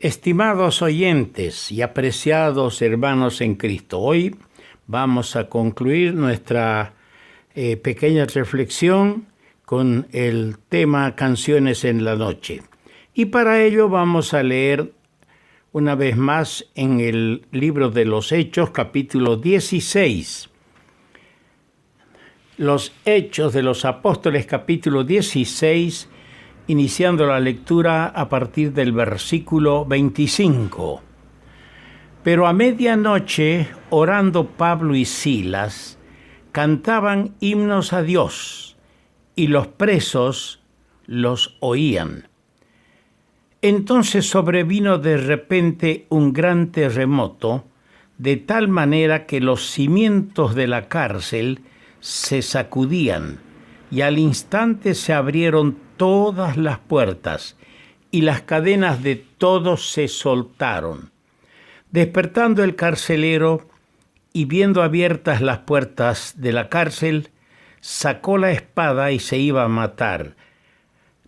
Estimados oyentes y apreciados hermanos en Cristo, hoy vamos a concluir nuestra pequeña reflexión con el tema Canciones en la Noche. Y para ello vamos a leer una vez más en el libro de los Hechos, capítulo 16. Los Hechos de los Apóstoles, capítulo 16, iniciando la lectura a partir del versículo 25. Pero a medianoche, orando Pablo y Silas, cantaban himnos a Dios, y los presos los oían. Entonces sobrevino de repente un gran terremoto, de tal manera que los cimientos de la cárcel se sacudían, y al instante se abrieron todas las puertas, y las cadenas de todos se soltaron. Despertando el carcelero, y viendo abiertas las puertas de la cárcel, sacó la espada y se iba a matar,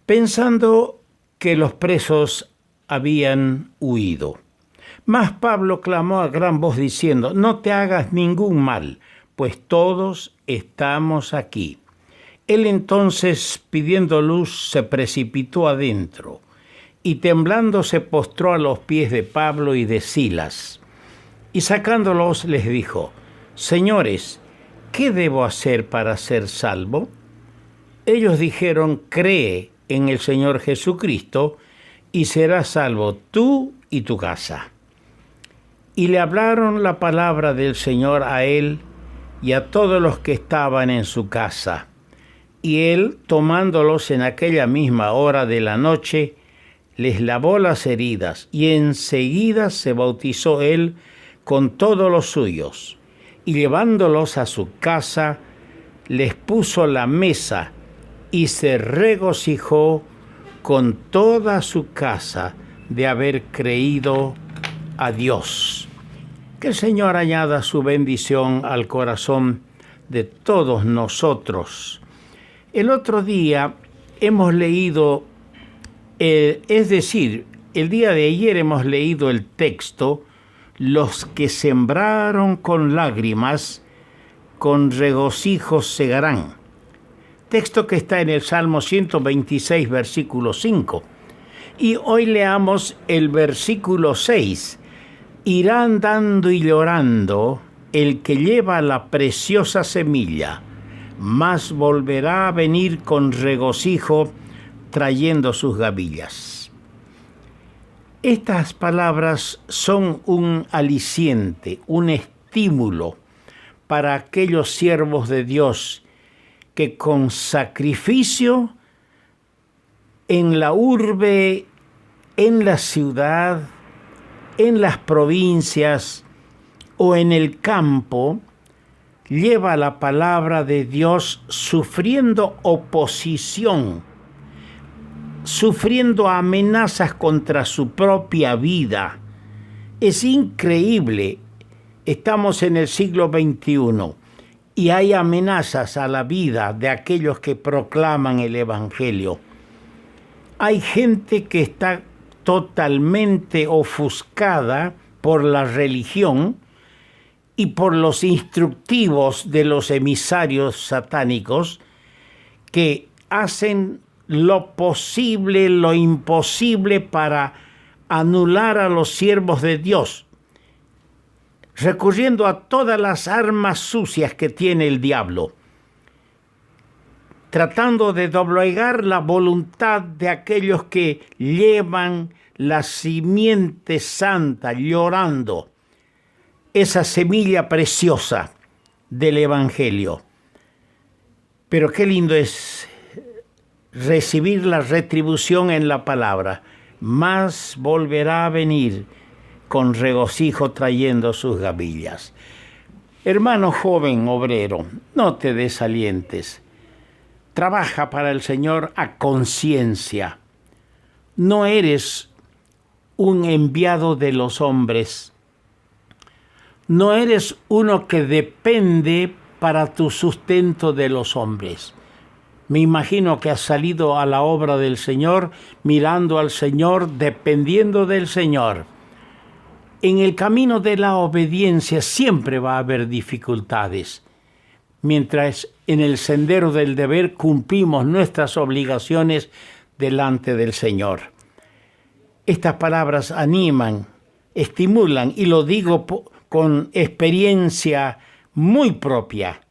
pensando que los presos habían huido. Mas Pablo clamó a gran voz diciendo: «No te hagas ningún mal, pues todos estamos aquí». Él entonces, pidiendo luz, se precipitó adentro, y temblando se postró a los pies de Pablo y de Silas. Y sacándolos les dijo: «Señores, ¿qué debo hacer para ser salvo?» Ellos dijeron: «Cree en el Señor Jesucristo, y serás salvo tú y tu casa». Y le hablaron la palabra del Señor a él y a todos los que estaban en su casa. Y él, tomándolos en aquella misma hora de la noche, les lavó las heridas, y enseguida se bautizó él con todos los suyos. Y llevándolos a su casa, les puso la mesa, y se regocijó con toda su casa de haber creído a Dios. Que el Señor añada su bendición al corazón de todos nosotros. El otro día hemos leído, el día de ayer hemos leído el texto: «Los que sembraron con lágrimas, con regocijo segarán». Texto que está en el Salmo 126, versículo 5. Y hoy leamos el versículo 6. «Irá andando y llorando el que lleva la preciosa semilla, mas volverá a venir con regocijo trayendo sus gavillas». Estas palabras son un aliciente, un estímulo para aquellos siervos de Dios que con sacrificio en la urbe, en la ciudad, en las provincias o en el campo, lleva la palabra de Dios sufriendo oposición, sufriendo amenazas contra su propia vida. Es increíble. Estamos en el siglo XXI y hay amenazas a la vida de aquellos que proclaman el Evangelio. Hay gente que está totalmente ofuscada por la religión y por los instructivos de los emisarios satánicos, que hacen lo posible, lo imposible para anular a los siervos de Dios, recurriendo a todas las armas sucias que tiene el diablo, tratando de doblegar la voluntad de aquellos que llevan la simiente santa, llorando esa semilla preciosa del Evangelio. Pero qué lindo es recibir la retribución en la palabra: «Mas volverá a venir con regocijo trayendo sus gavillas». Hermano joven obrero, no te desalientes. Trabaja para el Señor a conciencia. No eres un enviado de los hombres. No eres uno que depende para tu sustento de los hombres. Me imagino que has salido a la obra del Señor, mirando al Señor, dependiendo del Señor. En el camino de la obediencia siempre va a haber dificultades, mientras en el sendero del deber cumplimos nuestras obligaciones delante del Señor. Estas palabras animan, estimulan, y lo digo con experiencia muy propia.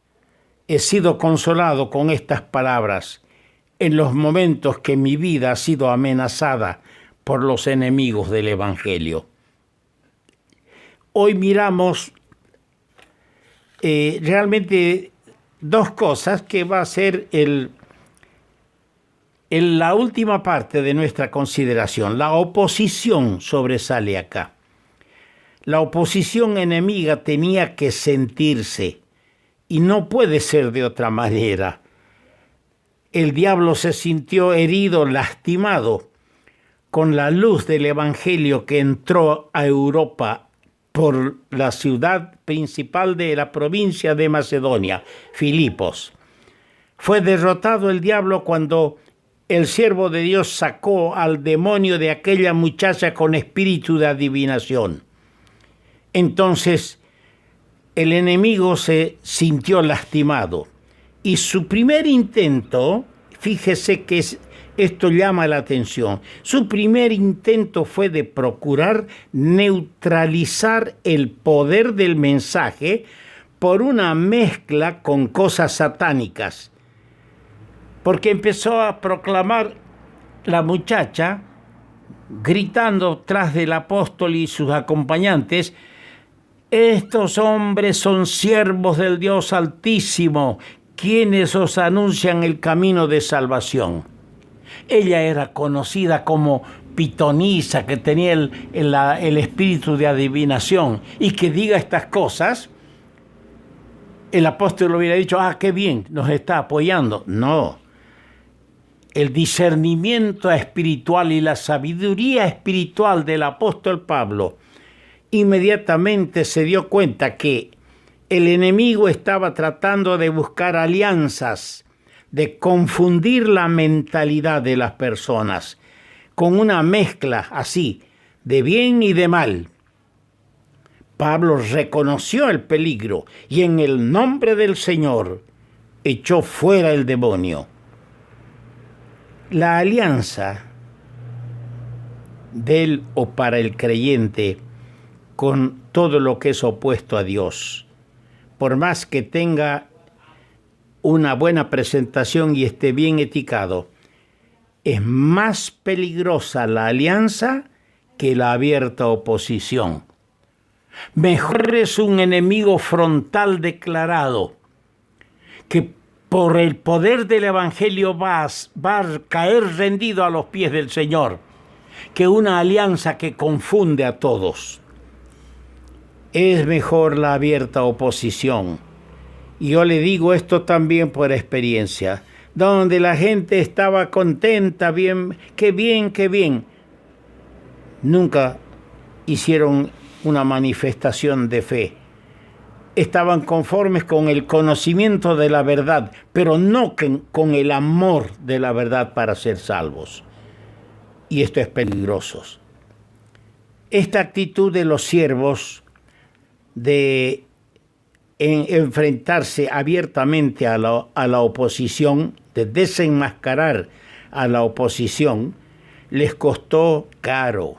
He sido consolado con estas palabras en los momentos que mi vida ha sido amenazada por los enemigos del Evangelio. Hoy miramos realmente dos cosas que va a ser la última parte de nuestra consideración. La oposición sobresale acá. La oposición enemiga tenía que sentirse, y no puede ser de otra manera. El diablo se sintió herido, lastimado, con la luz del Evangelio que entró a Europa por la ciudad principal de la provincia de Macedonia, Filipos. Fue derrotado el diablo cuando el siervo de Dios sacó al demonio de aquella muchacha con espíritu de adivinación. Entonces el enemigo se sintió lastimado y su primer intento, fíjese que esto llama la atención, su primer intento fue de procurar neutralizar el poder del mensaje por una mezcla con cosas satánicas. Porque empezó a proclamar la muchacha, gritando tras del apóstol y sus acompañantes: estos hombres son siervos del Dios Altísimo, quienes os anuncian el camino de salvación. Ella era conocida como pitonisa, que tenía el espíritu de adivinación, y que diga estas cosas, el apóstol hubiera dicho: qué bien, nos está apoyando. No. El discernimiento espiritual y la sabiduría espiritual del apóstol Pablo inmediatamente se dio cuenta que el enemigo estaba tratando de buscar alianzas, de confundir la mentalidad de las personas con una mezcla así de bien y de mal. Pablo reconoció el peligro y en el nombre del Señor echó fuera el demonio. La alianza del o para el creyente con todo lo que es opuesto a Dios, por más que tenga una buena presentación y esté bien eticado, es más peligrosa la alianza que la abierta oposición. Mejor es un enemigo frontal declarado, que por el poder del Evangelio va a caer rendido a los pies del Señor, que una alianza que confunde a todos. Es mejor la abierta oposición. Y yo le digo esto también por experiencia, donde la gente estaba contenta, bien, qué bien, qué bien. Nunca hicieron una manifestación de fe. Estaban conformes con el conocimiento de la verdad, pero no con el amor de la verdad para ser salvos. Y esto es peligroso. Esta actitud de los siervos de enfrentarse abiertamente a la oposición, de desenmascarar a la oposición, les costó caro.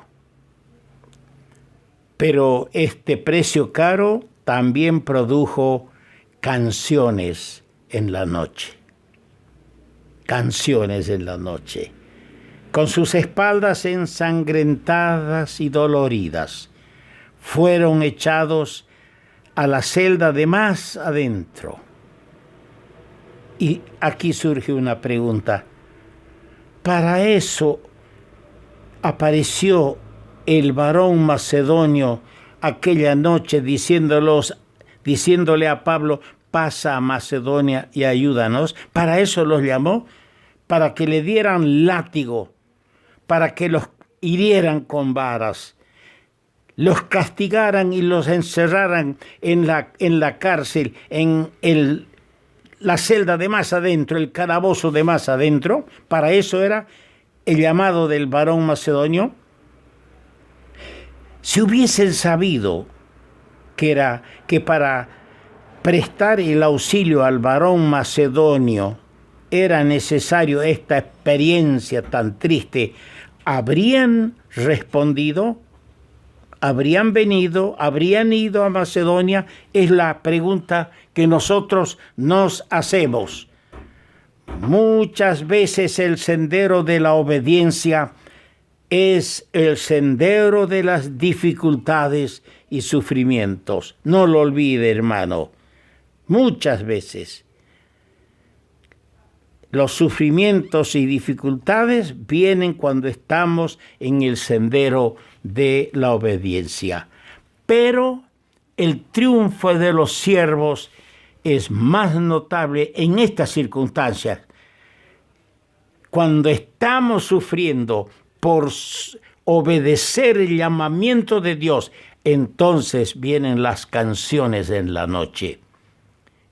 Pero este precio caro también produjo canciones en la noche. Canciones en la noche. Con sus espaldas ensangrentadas y doloridas, fueron echados a la celda de más adentro. Y aquí surge una pregunta. Para eso apareció el varón macedonio aquella noche diciéndole a Pablo: pasa a Macedonia y ayúdanos. Para eso los llamó, para que le dieran látigo, para que los hirieran con varas, los castigaran y los encerraran en la cárcel, en la celda de más adentro, el calabozo de más adentro. Para eso era el llamado del varón macedonio. Si hubiesen sabido que para prestar el auxilio al varón macedonio era necesario esta experiencia tan triste, ¿habrían respondido? ¿Habrían venido? ¿Habrían ido a Macedonia? Es la pregunta que nosotros nos hacemos. Muchas veces el sendero de la obediencia es el sendero de las dificultades y sufrimientos. No lo olvide, hermano. Muchas veces los sufrimientos y dificultades vienen cuando estamos en el sendero de la obediencia. Pero el triunfo de los siervos es más notable en estas circunstancias. Cuando estamos sufriendo por obedecer el llamamiento de Dios, entonces vienen las canciones en la noche.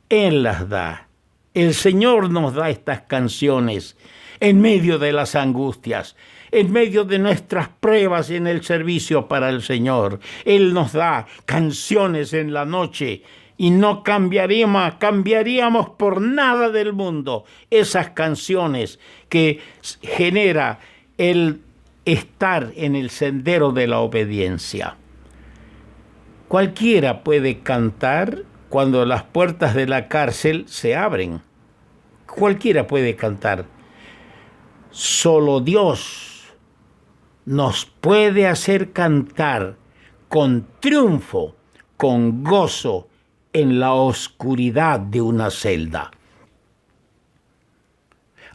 Él las da. El Señor nos da estas canciones en medio de las angustias, en medio de nuestras pruebas en el servicio para el Señor. Él nos da canciones en la noche y no cambiaríamos por nada del mundo esas canciones que genera el estar en el sendero de la obediencia. Cualquiera puede cantar cuando las puertas de la cárcel se abren. Cualquiera puede cantar. Solo Dios nos puede hacer cantar con triunfo, con gozo, en la oscuridad de una celda.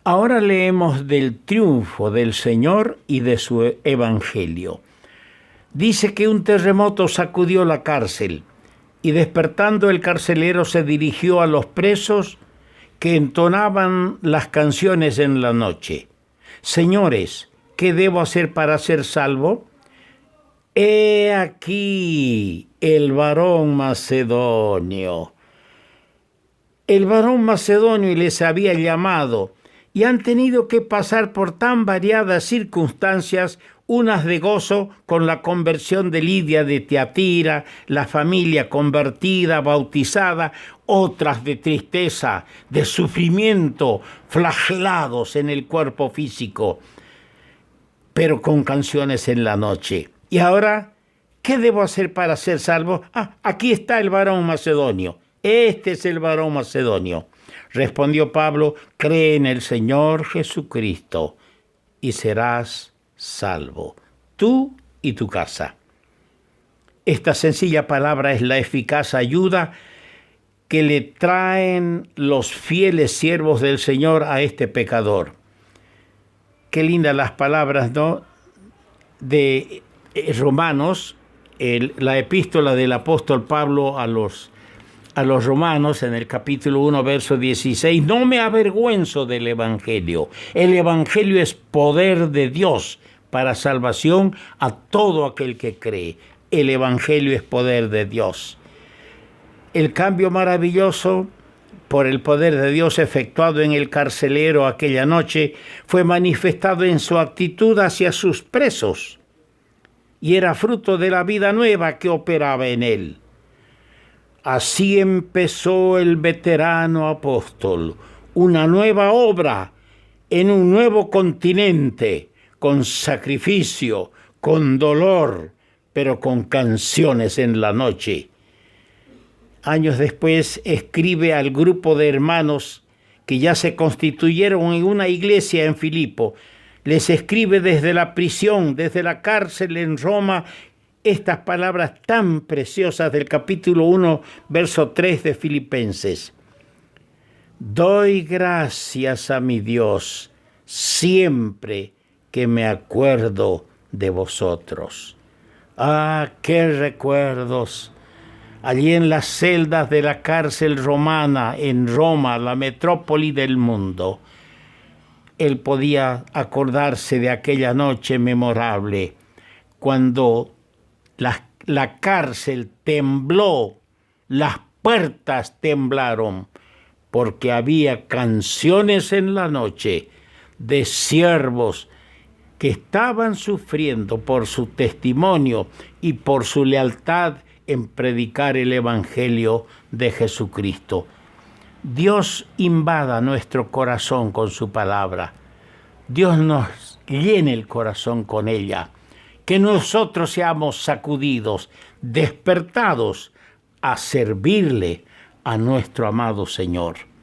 Ahora leemos del triunfo del Señor y de su evangelio. Dice que un terremoto sacudió la cárcel y despertando el carcelero se dirigió a los presos que entonaban las canciones en la noche. Señores, ¿qué debo hacer para ser salvo? He aquí el varón macedonio. El varón macedonio les había llamado y han tenido que pasar por tan variadas circunstancias, unas de gozo con la conversión de Lidia de Tiatira, la familia convertida, bautizada, otras de tristeza, de sufrimiento, flagelados en el cuerpo físico, pero con canciones en la noche. Y ahora, ¿qué debo hacer para ser salvo? Aquí está el varón macedonio. Este es el varón macedonio. Respondió Pablo, cree en el Señor Jesucristo y serás salvo, tú y tu casa. Esta sencilla palabra es la eficaz ayuda que le traen los fieles siervos del Señor a este pecador. Qué lindas las palabras, ¿no? De Romanos, la epístola del apóstol Pablo a los romanos en el capítulo 1, verso 16. No me avergüenzo del evangelio. El evangelio es poder de Dios para salvación a todo aquel que cree. El evangelio es poder de Dios. El cambio maravilloso por el poder de Dios efectuado en el carcelero aquella noche fue manifestado en su actitud hacia sus presos y era fruto de la vida nueva que operaba en él. Así empezó el veterano apóstol, una nueva obra en un nuevo continente, con sacrificio, con dolor, pero con canciones en la noche. Años después escribe al grupo de hermanos que ya se constituyeron en una iglesia en Filipo. Les escribe desde la prisión, desde la cárcel en Roma, estas palabras tan preciosas del capítulo 1, verso 3 de Filipenses. Doy gracias a mi Dios siempre que me acuerdo de vosotros. ¡Qué recuerdos! Allí en las celdas de la cárcel romana, en Roma, la metrópoli del mundo, él podía acordarse de aquella noche memorable, cuando la cárcel tembló, las puertas temblaron, porque había canciones en la noche de siervos que estaban sufriendo por su testimonio y por su lealtad en predicar el Evangelio de Jesucristo. Dios invada nuestro corazón con su palabra. Dios nos llene el corazón con ella. Que nosotros seamos sacudidos, despertados a servirle a nuestro amado Señor.